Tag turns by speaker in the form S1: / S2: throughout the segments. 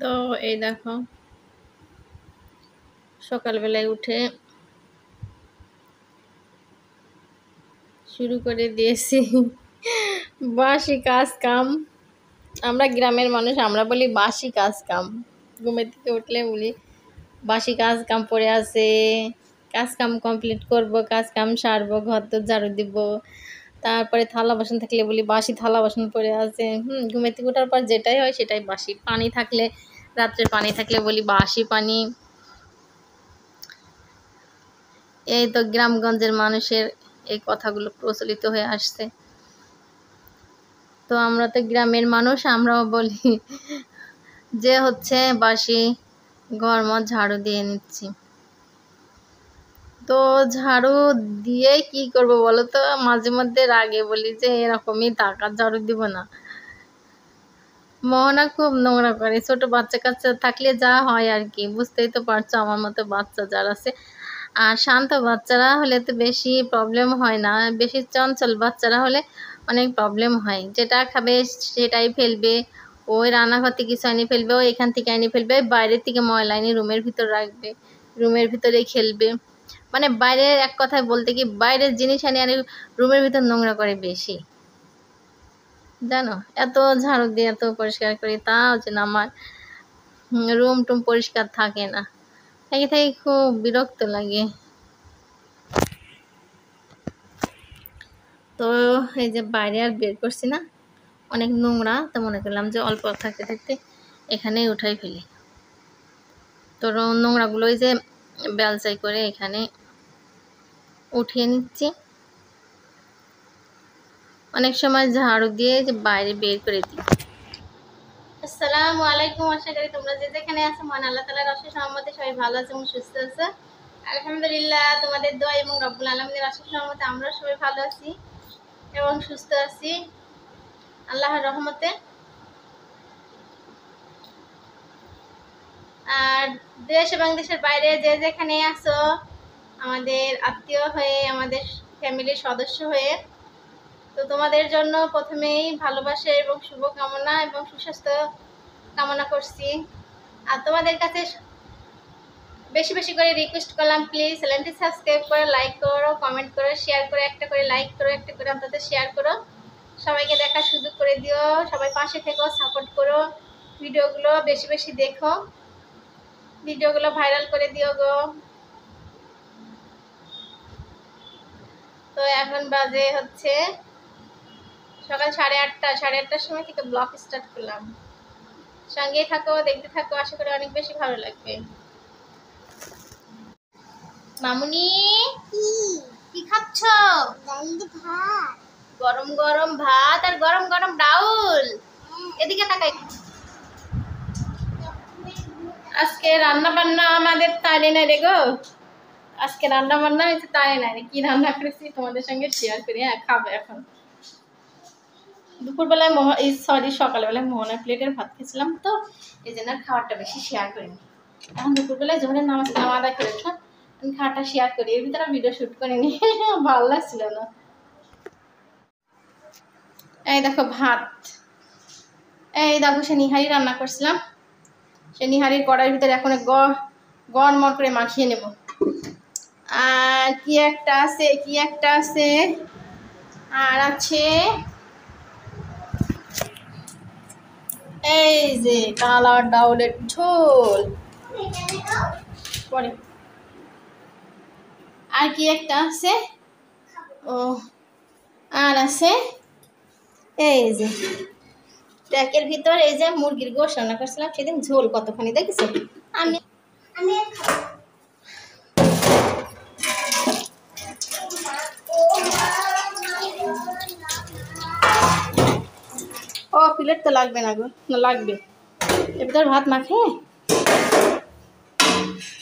S1: তো এই দেখো সকালবেলায় উঠে শুরু করে দিয়েছি বাসি কাজ কাম। আমরা গ্রামের মানুষ, আমরা বলি বাসি কাজ কাম। ঘুমের থেকে উঠলে বলি বাসি কাজ কাম পড়ে আছে, কাজ কাম কমপ্লিট করব, কাজ কাম সারবো, ঘর তো ঝাড়ু দিব। তারপরে থালা বাসন থাকলে বলি বাসি থালা বাসন পড়ে আছে। ঘুমের থেকে ওঠার পর যেটাই হয় সেটাই বাসি। পানি থাকলে, রাত্রে পানি থাকলে বলি বাসি পানি। এই তো গ্রামগঞ্জের মানুষের এই কথাগুলো প্রচলিত হয়ে আসছে। তো আমরা তো গ্রামের মানুষ, আমরাও বলি যে হচ্ছে বাসি ঘরময় ঝাড়ু দিয়ে নিচ্ছি। তো ঝাড়ু দিয়ে কি করব বলো তো, মাঝে মধ্যে রাগে বলি যে এরকমই টাকা ঝাড়ু দিব না। মোহনা খুব নোংরা করে, ছোট বাচ্চা কাচ্চা থাকলে যা হয় আর কি, বুঝতেই তো পারছো আমার মতো বাচ্চা যারা আছে। আর শান্ত বাচ্চারা হলে তো বেশি প্রবলেম হয় না, বেশি চঞ্চল বাচ্চারা হলে অনেক প্রবলেম হয়। যেটা খাবে সেটাই ফেলবে, ওই রান্নাঘর থেকে কিছু এনে ফেলবে, ও এখান থেকে এনে ফেলবে, বাইরের থেকে ময়লা এনে রুমের ভিতর রাখবে, রুমের ভিতরেই খেলবে। মানে বাইরে এক কথায় বলতে কি বাইরের জিনিস এনে আনে রুমের ভিতর নোংরা করে বেশি। জানো, এত ঝাড়ু দিয়ে এত পরিষ্কার করি, তাও যেন আমার রুম টুম পরিষ্কার থাকে না, থেকে থেকে খুব বিরক্ত লাগে। তো এই যে বাইরে আর বের করছি না, অনেক নোংরা, তো মনে করলাম যে অল্প থাকতে থাকতে এখানেই উঠাই ফেলি। তো নোংরাগুলো ওই যে বেলচাই করে এখানে উঠিয়ে নিচ্ছি। অনেক সময় ঝাড়ু দিয়ে যে বাইরে বের করে দিই। আসসালামু আলাইকুম, আশা করি তোমরা যে যেখানে আছো মহান আল্লাহ তাআলার অশেষ রহমতে সবাই ভালো আছে এবং সুস্থ আছে। আলহামদুলিল্লাহ, তোমাদের দোয়া এবং রব্বুল আলামিনের অশেষ রহমতে আমরা সবাই ভালো আছি এবং সুস্থ আছি আল্লাহর রহমতে। আর দেশ এবং দেশের বাইরে যে যেখানে আছো, আমাদের আত্মীয় হয়ে, আমাদের ফ্যামিলির সদস্য হয়ে, তো তোমাদের জন্য প্রথমেই ভালোবাসা এবং শুভকামনা এবং সুস্বাস্থ্য কামনা করছি। আর তোমাদের কাছে বেশি বেশি করে রিকোয়েস্ট করলাম, প্লিজ চ্যানেলটি সাবস্ক্রাইব করে, লাইক করো, কমেন্ট করো, শেয়ার করো, একটা করে লাইক করো, একটা করে অন্তত শেয়ার করো, সবাইকে দেখার সুযোগ করে দিও। সবাই পাশে থেকো, সাপোর্ট করো, ভিডিওগুলো বেশি বেশি দেখো, ভিডিওগুলো ভাইরাল করে দিও গো। তো এখন বাজে হচ্ছে সকাল 8:30, 8:30টার সময় থেকে ব্লগ স্টার্ট করলাম। সঙ্গেই থাকো, দেখতে থাকো, আশা করি অনেক বেশি ভালো লাগবে। মামুনি কি খাচ্ছ? গরম গরম ভাত আর গরম গরম ডাউল। এদিকে তাকাই। আজকে রান্না বান্না আমাদের তালে না রে গো, আজকে রান্না বান্না হয়েছে তালে না রে। কি রান্না করেছি তোমাদের সঙ্গে শেয়ার করি। হ্যাঁ, খাবো এখন। দুপুরবেলায় সকালবেলায় মোহনা প্লেটের ভাত খেয়েছিলাম, তো এই জন্য খাবারটা বেশি শেয়ার করিনি। এখন দুপুরবেলায় যখন নামাজ আদায় করেছিলাম, আমি খাবারটা শেয়ার করি, এর ভিতরে ভিডিও শুট করিনি ভালো লাগছিল না। এই দেখো ভাত, এই দেখো সে নিহারি রান্না করছিলাম, সে নিহারির কড়াইয়ের ভিতরে এখন গড়মড় করে মাখিয়ে নেব। আর কি একটা আছে, আর আছে এই যে কালা ডাউলের ঝোল পরে। আর কি একটা আছে, ও আর আছে এই যে ট্যাকের ভিতর এই যে মুরগির গোশ রান্না করছিলাম সেদিন, ঝোল কতখানি দেখেছো। আমি ও প্লেট তো লাগবে না গো, না লাগবে, এবার ভাত মাখে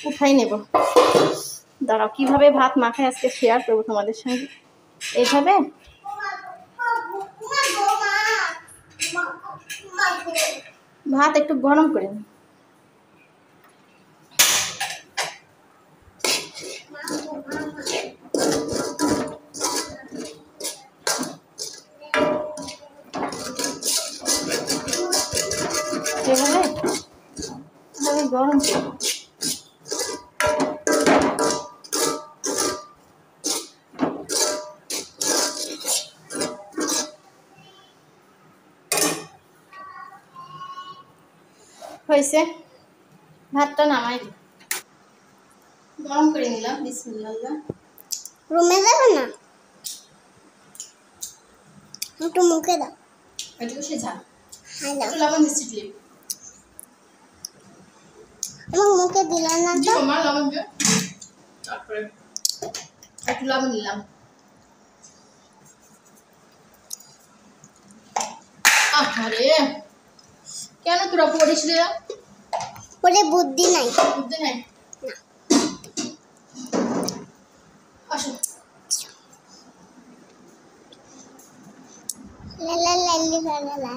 S1: উঠাই নেব। দাঁড়াও, কিভাবে ভাত মাখায় আজকে শেয়ার করবো তোমাদের সঙ্গে। এইভাবে ভাত একটু গরম করে নিই। এভাবে গরম হয়েছে। ভাতটা নামাই গরম করে নিলাম। বিসমিল্লাহ।
S2: রুমে যাবে না, একটু মুখে দাও।
S1: একটু সে ঝাল,
S2: হ্যাঁ
S1: একটু লবণ মিষ্টি দিয়ে।
S2: আমার মুখে দিলে না তো।
S1: আমার লবণ দিয়ে তারপরে একটু লবণ নিলাম। আরে কেন তোরা পড়িস রে?
S2: ওরে বুদ্ধি নাই।
S1: বুদ্ধি নাই? আসো।
S2: লা লা লা লা লা লা।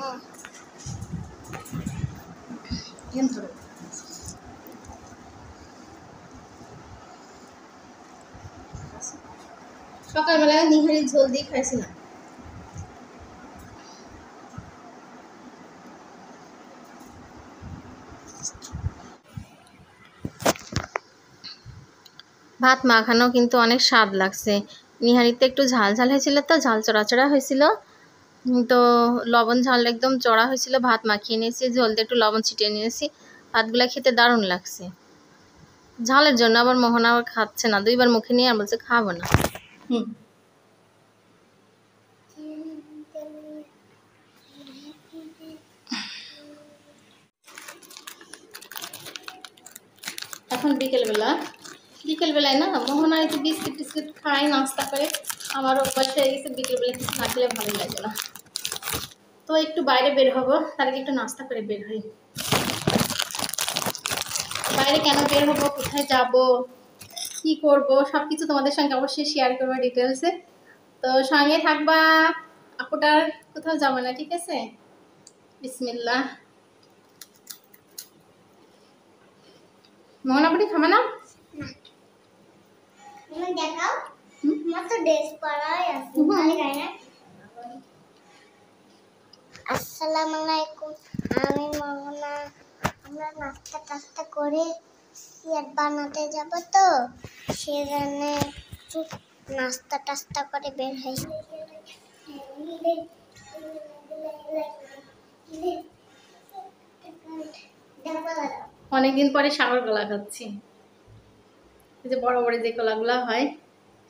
S1: সকালবেলায় নিহারি ঝোল দিয়ে খাইছিলাম। ভাত মাখানো কিন্তু অনেক স্বাদ লাগছে। নিহারিতে একটু ঝাল ঝাল হয়েছিল, তো ঝাল চড়া হয়েছিল, তো লবণ ঝাল একদম চড়া হয়েছিল। ভাত মাখিয়ে নিয়েছি, ঝোল দিয়ে একটু লবণ ছিটিয়ে নিয়েছি। ভাতগুলা খেতে দারুণ লাগছে। ঝালের জন্য আবার মোহনা আবার খাচ্ছে না, দুইবার মুখে নিয়ে আর বলছে খাবো না। এখন বিকেলবেলায় না মোহনা একটু বিস্কিট টিস্কিট খাই, নাস্তা করে। আমার অভ্যাস হয়ে গেছে বিকেলবেলা কিছু না খেলে ভালো লাগে না। তো একটু বাইরে বের হবো, তার আগে একটু নাস্তা করে বের হই। বাইরে কেন বের হবো, কোথায় যাব, কি করব, সবকিছু তোমাদের সঙ্গে অবশ্যই শেয়ার করবো ডিটেলসে। তো সঙ্গে থাকবা। আপুটার কোথাও যাবো না, ঠিক আছে? বিসমিল্লাহ। মোহনাপুরি খাবে না?
S2: তুমি দেখাও। আমার তো ড্রেস পরাই আছে, খালি গায়ে না। আসসালামু আলাইকুম, আমি মোহনা। আমরা নাস্তা টাস্তা করে সিয়ার বানাতে যাব, তো সেজন্য নাস্তা টাস্তা করে বের হই।
S1: অনেকদিন পরে সাগর কলা খাচ্ছি। এই যে বড় বড় যে কলাগুলা হয়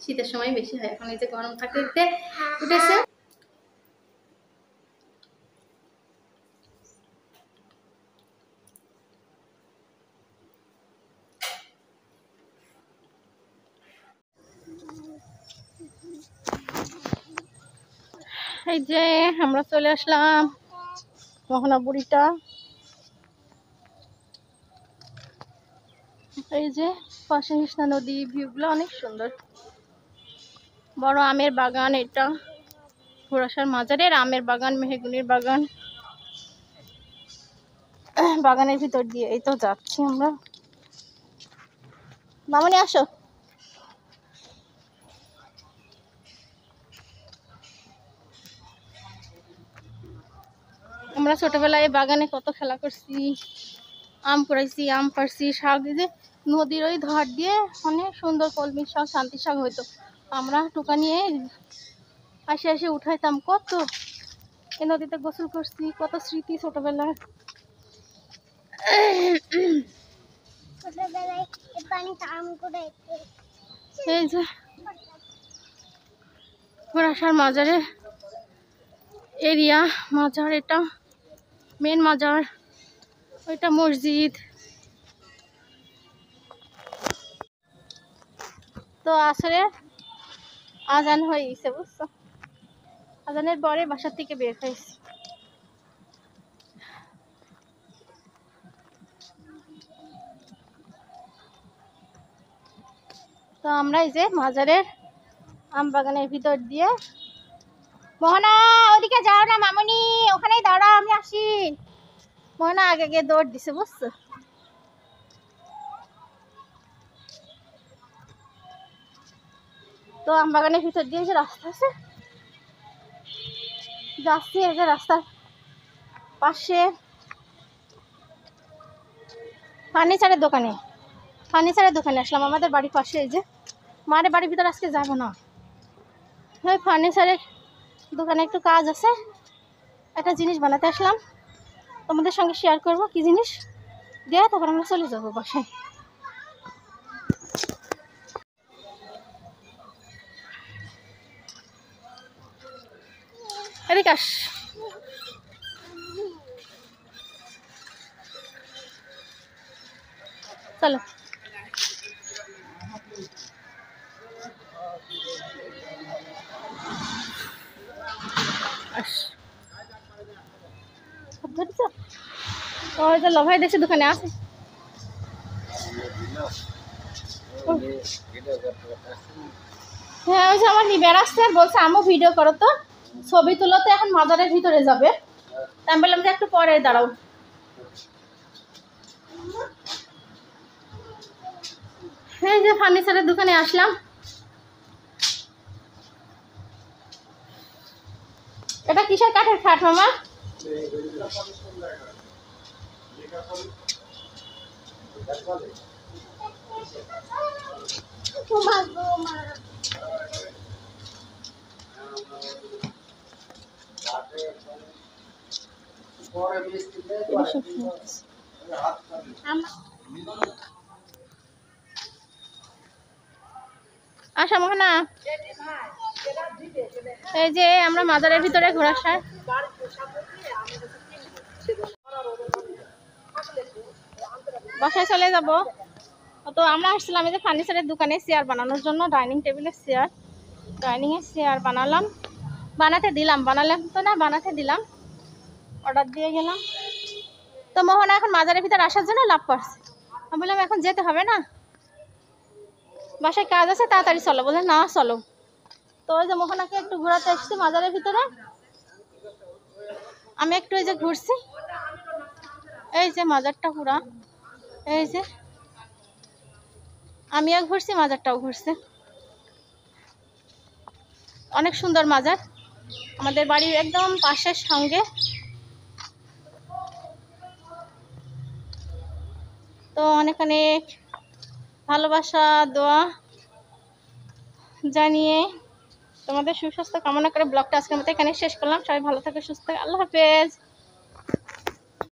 S1: শীতের সময় বেশি হয়, এখন এই যে গরম থাকতে উঠেছে। এই যে আমরা চলে আসলাম মোহনাপুরিটা। এই যে পাশে কৃষ্ণা নদী, ভিউগুলো অনেক সুন্দর। বড় আমের বাগান এটা, ঘোড়াশার মাজারের আমের বাগান, মেহগুনির বাগান। বাগানের ভিতর দিয়ে এই তো যাচ্ছি আমরা। মামনি আসো। আমরা ছোটবেলায় বাগানে কত খেলা করছি, আম কুড়াইছি, আম পাড়ছি, শাক দিয়ে নদীর ওই ধার দিয়ে অনেক সুন্দর কলমি শাক, শান্তি শাক হইতো। আমরা টুকা নিয়ে আসে উঠাইতাম কত। এই নদীতে গোসল করছি, কত স্মৃতি ছোটবেলার।
S2: ছোটবেলায় এই পানিতে আম কুড়াইতে।
S1: এই যে ঘোড়াশার মাজারের এরিয়া, মাজার এটা মেন মাজার, ওইটা মসজিদ। তো আসলে আজান হয়ে গেছে, বুঝছো? আজানের পরে বাসার থেকে বের হয়েছি। তো আমরা এই যে মাজারের আম বাগানের ভিতর দিয়ে। মোহনা ওদিকে যাও না মামনি, ওখানেই দাঁড়াও, আমি আসি। মোহনা আগে গিয়ে দৌড় দিছে, বুঝছো? তো আম বাগানের ভিতর দিয়ে যে রাস্তা আছে, যাচ্ছি। এই যে রাস্তার পাশে
S3: ফার্নিচারের দোকানে আসলাম আমাদের বাড়ির পাশে। এই যে মারে বাড়ির ভিতরে আজকে যাবো না, ওই ফার্নিচারের দোকানে একটু কাজ আছে, একটা জিনিস বানাতে আসলাম, তোমাদের সঙ্গে শেয়ার করব কি জিনিস, দিয়ে তারপর আমরা চলে যাবো বাসায়। এদিকে আস। চলো ওই যে লভাই দেখছি দোকানে আছে। হ্যাঁ ওই যে আমার নিবের আসছে আর বলছে আমও ভিডিও করো তো, ছবি তুলো তো, এখন মাজারের ভিতরে যাবে। আমি বললাম যে একটু পরে দাঁড়াও। হ্যাঁ যে ফার্নিচারের দোকানে আসলাম। এটা কিসের কাঠের খাট মামা? আশা মোহনা, এই যে আমরা মাজারের ভিতরে ঘোরাসায় বাসায় চলে যাব। তো আমরা আসছিলাম এই যে ফার্নিচারের দোকানে চেয়ার বানানোর জন্য, ডাইনিং টেবিলের চেয়ার, ডাইনিংয়ের চেয়ার বানাতে দিলাম অর্ডার দিয়ে গেলাম। তো মোহনা এখন মাজারের ভিতরে আসার জন্য লাভ করছে। আমি বললাম এখন যেতে হবে না, বাসায় কাজ আছে, তাড়াতাড়ি চলো। বলে না চলো। তো ওই যে মোহনাকে একটু ঘোরাতে এসেছি মাজারের ভিতরে, আমি একটু এই যে ঘুরছি, এই যে মাজারটা পুরা, এই যে আমিও ঘুরছি, মাজারটাও ঘুরছে। অনেক সুন্দর মাজার, আমাদের বাড়ির একদম পাশের সঙ্গে। তো অনেক অনেক ভালোবাসা দোয়া জানিয়ে তোমাদের সুস্বাস্থ্য কামনা করে ব্লগটা আজকের মতো এখানে শেষ করলাম। সবাই ভালো থাকে, সুস্থ থাকে, আল্লাহ হাফেজ।